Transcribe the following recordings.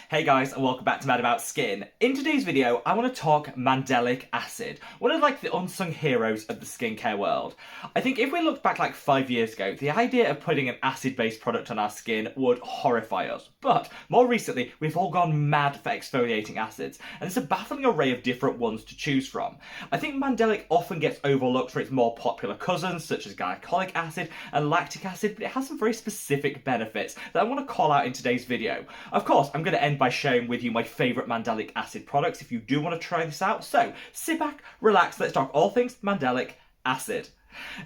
Hey guys, and welcome back to Mad About Skin. In today's video, I want to talk Mandelic Acid, one of the unsung heroes of the skincare world. I think if we looked back 5 years ago, the idea of putting an acid-based product on our skin would horrify us. But more recently, we've all gone mad for exfoliating acids, and there's a baffling array of different ones to choose from. I think Mandelic often gets overlooked for its more popular cousins, such as glycolic acid and lactic acid, but it has some very specific benefits that I want to call out in today's video. Of course, I'm going to end by sharing with you my favourite Mandelic Acid products if you do want to try this out. So sit back, relax, let's talk all things Mandelic Acid.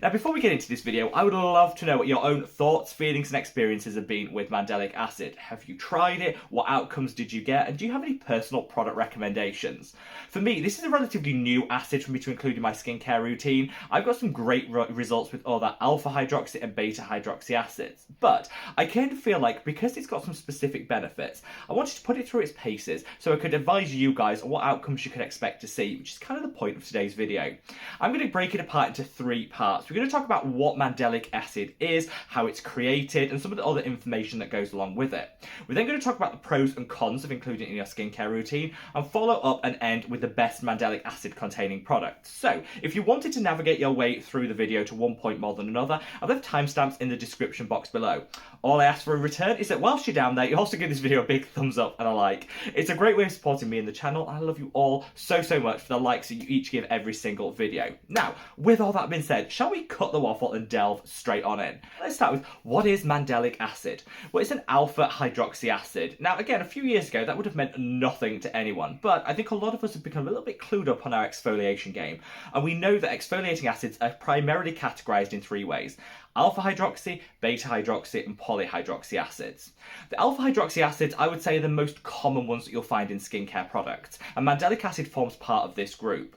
Now, before we get into this video, I would love to know what your own thoughts, feelings and experiences have been with Mandelic Acid. Have you tried it? What outcomes did you get? And do you have any personal product recommendations? For me, this is a relatively new acid for me to include in my skincare routine. I've got some great results with other alpha hydroxy and beta hydroxy acids, but I kind of feel like because it's got some specific benefits, I wanted to put it through its paces so I could advise you guys on what outcomes you could expect to see, which is kind of the point of today's video. I'm going to break it apart into 3 parts. We're going to talk about what Mandelic Acid is, how it's created, and some of the other information that goes along with it. We're then going to talk about the pros and cons of including it in your skincare routine, and follow up and end with the best Mandelic Acid containing products. So, if you wanted to navigate your way through the video to one point more than another, I'll have timestamps in the description box below. All I ask for in return is that whilst you're down there, you also give this video a big thumbs up and a like. It's a great way of supporting me and the channel, and I love you all so much for the likes that you each give every single video. Now, with all that being said, shall we cut the waffle and delve straight on in? Let's start with, what is Mandelic Acid? Well, it's an alpha hydroxy acid. Now, again, a few years ago, that would have meant nothing to anyone, but I think a lot of us have become a little bit clued up on our exfoliation game, and we know that exfoliating acids are primarily categorized in 3 ways: alpha hydroxy, beta hydroxy, and polyhydroxy acids. The alpha hydroxy acids, I would say, are the most common ones that you'll find in skincare products, and Mandelic Acid forms part of this group.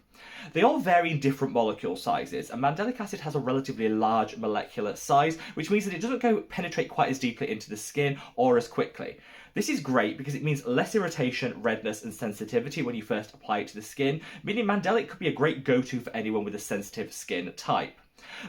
They all vary in different molecule sizes, and Mandelic Acid has a relatively large molecular size, which means that it doesn't penetrate quite as deeply into the skin or as quickly. This is great because it means less irritation, redness and sensitivity when you first apply it to the skin, meaning Mandelic could be a great go-to for anyone with a sensitive skin type.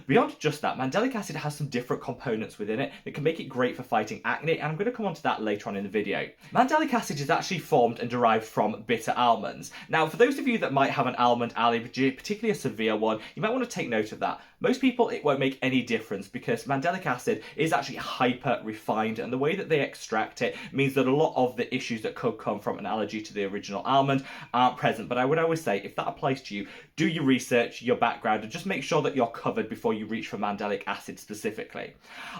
Beyond just that, Mandelic Acid has some different components within it that can make it great for fighting acne, and I'm going to come on to that later on in the video. Mandelic Acid is actually formed and derived from bitter almonds. Now, for those of you that might have an almond allergy, particularly a severe one, you might want to take note of that. Most people, it won't make any difference because Mandelic Acid is actually hyper refined, and the way that they extract it means that a lot of the issues that could come from an allergy to the original almond aren't present. But I would always say, if that applies to you, do your research, your background, and just make sure that you're covered before you reach for Mandelic Acid specifically.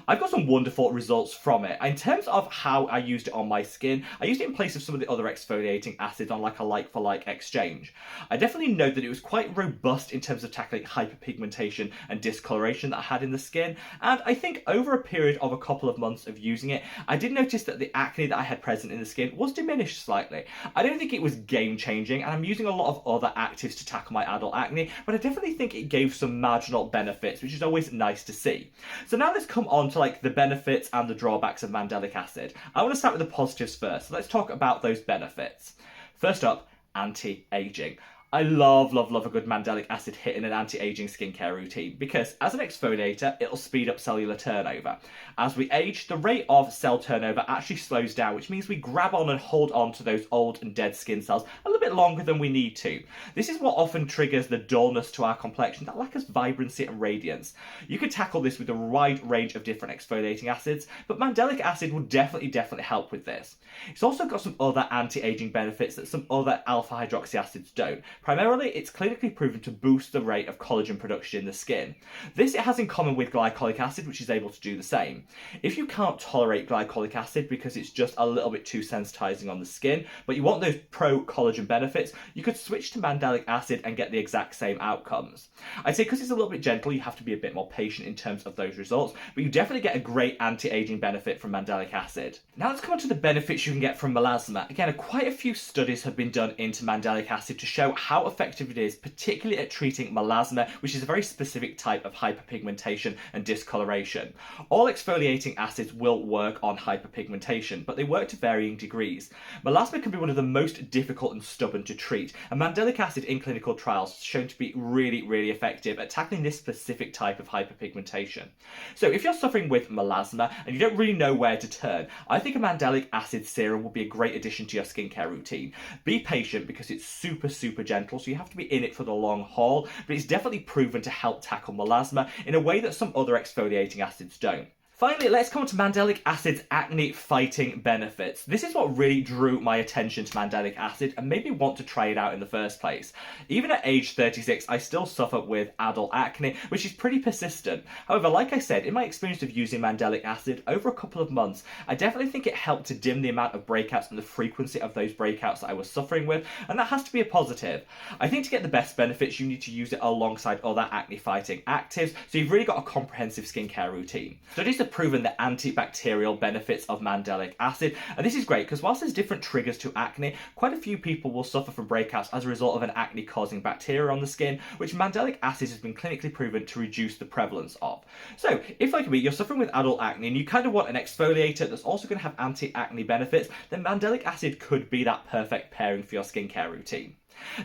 I've got some wonderful results from it. In terms of how I used it on my skin, I used it in place of some of the other exfoliating acids on a like-for-like exchange. I definitely know that it was quite robust in terms of tackling hyperpigmentation and discoloration that I had in the skin, and I think over a period of a couple of months of using it, I did notice that the acne that I had present in the skin was diminished slightly. I don't think it was game-changing, and I'm using a lot of other actives to tackle my adult acne, but I definitely think it gave some marginal benefits, which is always nice to see. So now let's come on to the benefits and the drawbacks of Mandelic Acid. I want to start with the positives first, so let's talk about those benefits. First up, anti-aging. I love a good Mandelic Acid hit in an anti-aging skincare routine because as an exfoliator, it'll speed up cellular turnover. As we age, the rate of cell turnover actually slows down, which means we grab on and hold on to those old and dead skin cells a little bit longer than we need to. This is what often triggers the dullness to our complexion, that lack of vibrancy and radiance. You could tackle this with a wide range of different exfoliating acids, but Mandelic Acid will definitely help with this. It's also got some other anti-aging benefits that some other alpha hydroxy acids don't. Primarily, it's clinically proven to boost the rate of collagen production in the skin. This it has in common with glycolic acid, which is able to do the same. If you can't tolerate glycolic acid because it's just a little bit too sensitizing on the skin, but you want those pro-collagen benefits, you could switch to Mandelic Acid and get the exact same outcomes. I'd say because it's a little bit gentle, you have to be a bit more patient in terms of those results, but you definitely get a great anti-aging benefit from Mandelic Acid. Now let's come on to the benefits you can get from melasma. Again, quite a few studies have been done into Mandelic Acid to show how how effective it is, particularly at treating melasma, which is a very specific type of hyperpigmentation and discoloration. All exfoliating acids will work on hyperpigmentation, but they work to varying degrees. Melasma can be one of the most difficult and stubborn to treat, and mandelic acid in clinical trials is shown to be really effective at tackling this specific type of hyperpigmentation. So if you're suffering with melasma and you don't really know where to turn, I think a mandelic acid serum will be a great addition to your skincare routine. Be patient because it's super gentle, so you have to be in it for the long haul, but it's definitely proven to help tackle melasma in a way that some other exfoliating acids don't. Finally, let's come to mandelic acid's acne-fighting benefits. This is what really drew my attention to mandelic acid and made me want to try it out in the first place. Even at age 36, I still suffer with adult acne, which is pretty persistent. However, like I said, in my experience of using mandelic acid over a couple of months, I definitely think it helped to dim the amount of breakouts and the frequency of those breakouts that I was suffering with, and that has to be a positive. I think to get the best benefits, you need to use it alongside other acne-fighting actives, so you've really got a comprehensive skincare routine. Studies have proven the antibacterial benefits of mandelic acid, and this is great because whilst there's different triggers to acne, quite a few people will suffer from breakouts as a result of an acne causing bacteria on the skin, which mandelic acid has been clinically proven to reduce the prevalence of. So if, like me, you're suffering with adult acne and you kind of want an exfoliator that's also going to have anti-acne benefits, then mandelic acid could be that perfect pairing for your skincare routine.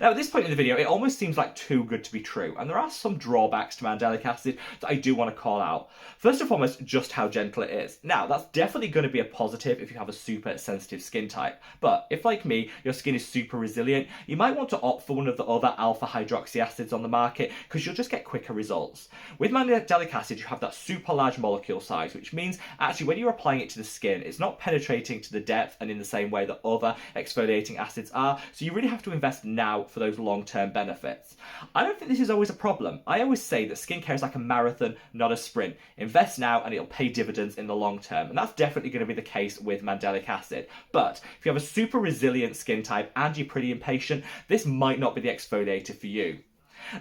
Now, at this point in the video, it almost seems like too good to be true, and there are some drawbacks to mandelic acid that I do want to call out. First and foremost, just how gentle it is. Now, that's definitely going to be a positive if you have a super sensitive skin type, but if, like me, your skin is super resilient, you might want to opt for one of the other alpha hydroxy acids on the market because you'll just get quicker results. With mandelic acid, you have that super large molecule size, which means actually when you're applying it to the skin, it's not penetrating to the depth and in the same way that other exfoliating acids are, so you really have to invest now for those long-term benefits. I don't think this is always a problem. I always say that skincare is like a marathon, not a sprint. Invest now and it'll pay dividends in the long term, and that's definitely going to be the case with mandelic acid. But if you have a super resilient skin type and you're pretty impatient, this might not be the exfoliator for you.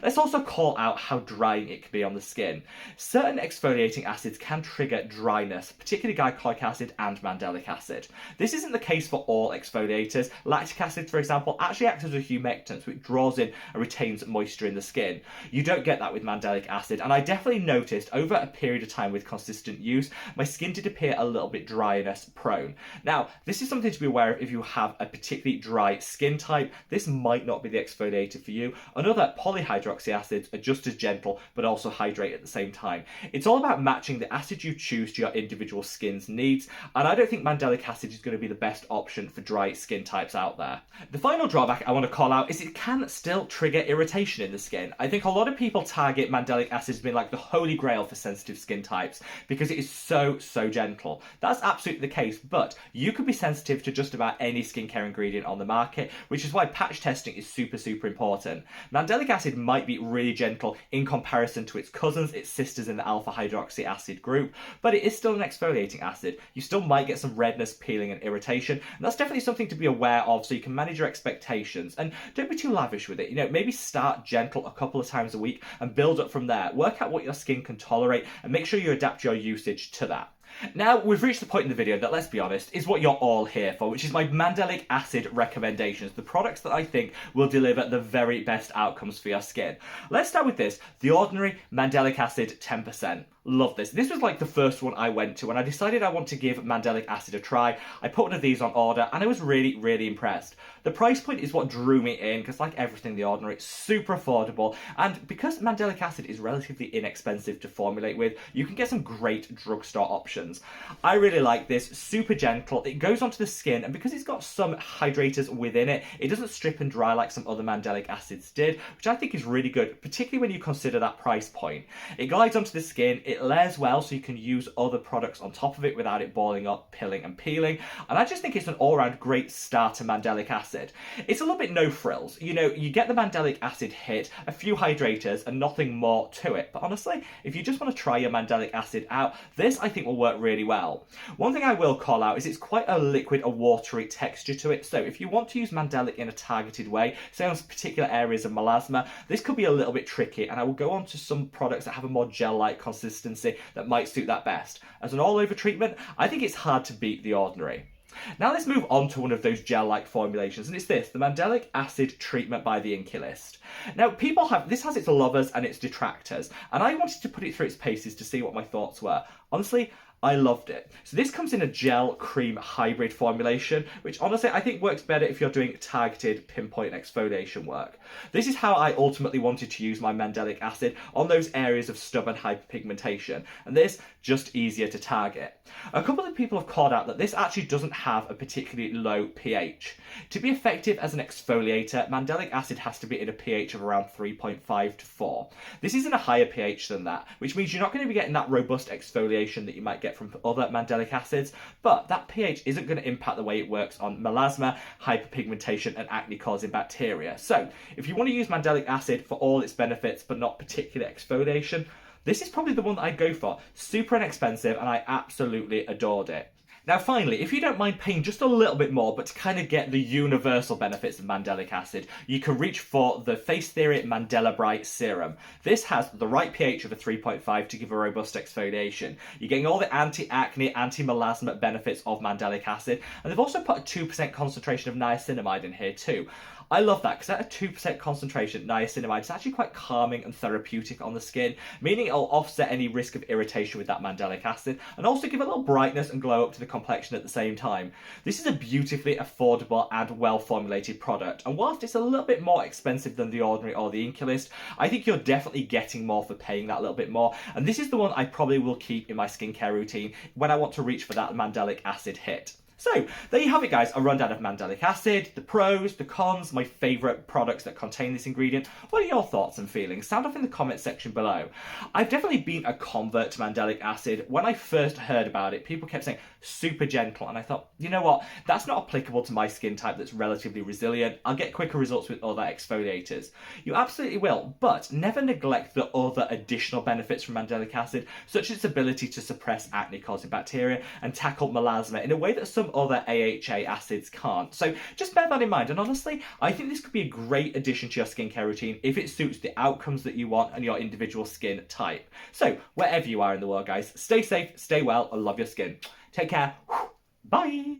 Let's also call out how drying it can be on the skin. Certain exfoliating acids can trigger dryness, particularly glycolic acid and mandelic acid. This isn't the case for all exfoliators. Lactic acid, for example, actually acts as a humectant, which draws in and retains moisture in the skin. You don't get that with mandelic acid, and I definitely noticed over a period of time with consistent use, my skin did appear a little bit dryness prone. Now, this is something to be aware of if you have a particularly dry skin type. This might not be the exfoliator for you. Another polyhydroxy acids are just as gentle but also hydrate at the same time. It's all about matching the acid you choose to your individual skin's needs, and I don't think mandelic acid is going to be the best option for dry skin types out there. The final drawback I want to call out is it can still trigger irritation in the skin. I think a lot of people target mandelic acid as being like the holy grail for sensitive skin types because it is so gentle. That's absolutely the case, but you could be sensitive to just about any skincare ingredient on the market, which is why patch testing is super important. Mandelic acid might be really gentle in comparison to its cousins, its sisters in the alpha hydroxy acid group, but it is still an exfoliating acid. You still might get some redness, peeling and irritation, and that's definitely something to be aware of so you can manage your expectations. And don't be too lavish with it. Maybe start gentle a couple of times a week and build up from there. Work out what your skin can tolerate and make sure you adapt your usage to that. Now, we've reached the point in the video that, let's be honest, is what you're all here for, which is my mandelic acid recommendations, the products that I think will deliver the very best outcomes for your skin. Let's start with this, The Ordinary Mandelic Acid 10%. Love this. This was like the first one I went to, and I decided I want to give mandelic acid a try. I put one of these on order, and I was really impressed. The price point is what drew me in, because like everything The Ordinary, it's super affordable, and because mandelic acid is relatively inexpensive to formulate with, you can get some great drugstore options. I really like this, super gentle, it goes onto the skin, and because it's got some hydrators within it, it doesn't strip and dry like some other mandelic acids did, which I think is really good, particularly when you consider that price point. It glides onto the skin, it layers well so you can use other products on top of it without it balling up, pilling and peeling, and I just think it's an all-round great start to mandelic acid. It's a little bit no frills, you get the mandelic acid hit, a few hydrators and nothing more to it, but honestly, if you just want to try your mandelic acid out, this I think will work really well. One thing I will call out is it's quite a liquid, a watery texture to it, so if you want to use mandelic in a targeted way, say on particular areas of melasma, this could be a little bit tricky, and I will go on to some products that have a more gel-like consistency that might suit that best. As an all-over treatment, I think it's hard to beat The Ordinary. Now let's move on to one of those gel-like formulations, and it's this, the Mandelic Acid treatment by the Inculist. Now, this has its lovers and its detractors, and I wanted to put it through its paces to see what my thoughts were. Honestly, I loved it. So this comes in a gel-cream hybrid formulation, which honestly I think works better if you're doing targeted pinpoint exfoliation work. This is how I ultimately wanted to use my Mandelic Acid on those areas of stubborn hyperpigmentation, and this just easier to target. A couple of people have called out that this actually doesn't have a particularly low pH. To be effective as an exfoliator, Mandelic Acid has to be in a pH of around 3.5 to 4. This is in a higher pH than that, which means you're not going to be getting that robust exfoliation that you might get from other Mandelic acids, but that pH isn't going to impact the way it works on melasma, hyperpigmentation, and acne-causing bacteria. So, if you want to use Mandelic Acid for all its benefits, but not particular exfoliation, this is probably the one that I'd go for. Super inexpensive, and I absolutely adored it. Now finally, if you don't mind paying just a little bit more, but to kind of get the universal benefits of Mandelic Acid, you can reach for the Face Theory Mandela Bright Serum. This has the right pH of a 3.5 to give a robust exfoliation. You're getting all the anti-acne, anti-melasma benefits of Mandelic Acid, and they've also put a 2% concentration of niacinamide in here too. I love that because at a 2% concentration, niacinamide is actually quite calming and therapeutic on the skin, meaning it'll offset any risk of irritation with that Mandelic Acid and also give a little brightness and glow up to the complexion at the same time. This is a beautifully affordable and well-formulated product, and whilst it's a little bit more expensive than the Ordinary or the Inculist, I think you're definitely getting more for paying that little bit more, and this is the one I probably will keep in my skincare routine when I want to reach for that Mandelic Acid hit. So, there you have it guys, a rundown of Mandelic Acid, the pros, the cons, my favourite products that contain this ingredient. What are your thoughts and feelings? Sound off in the comment section below. I've definitely been a convert to Mandelic Acid. When I first heard about it, people kept saying super gentle, and I thought, you know what, that's not applicable to my skin type that's relatively resilient. I'll get quicker results with other exfoliators. You absolutely will, but never neglect the other additional benefits from Mandelic Acid, such as its ability to suppress acne-causing bacteria and tackle melasma in a way that some other AHA acids can't. So just bear that in mind, and honestly, I think this could be a great addition to your skincare routine if it suits the outcomes that you want and your individual skin type. So wherever you are in the world guys, stay safe, stay well, and love your skin. Take care. Bye.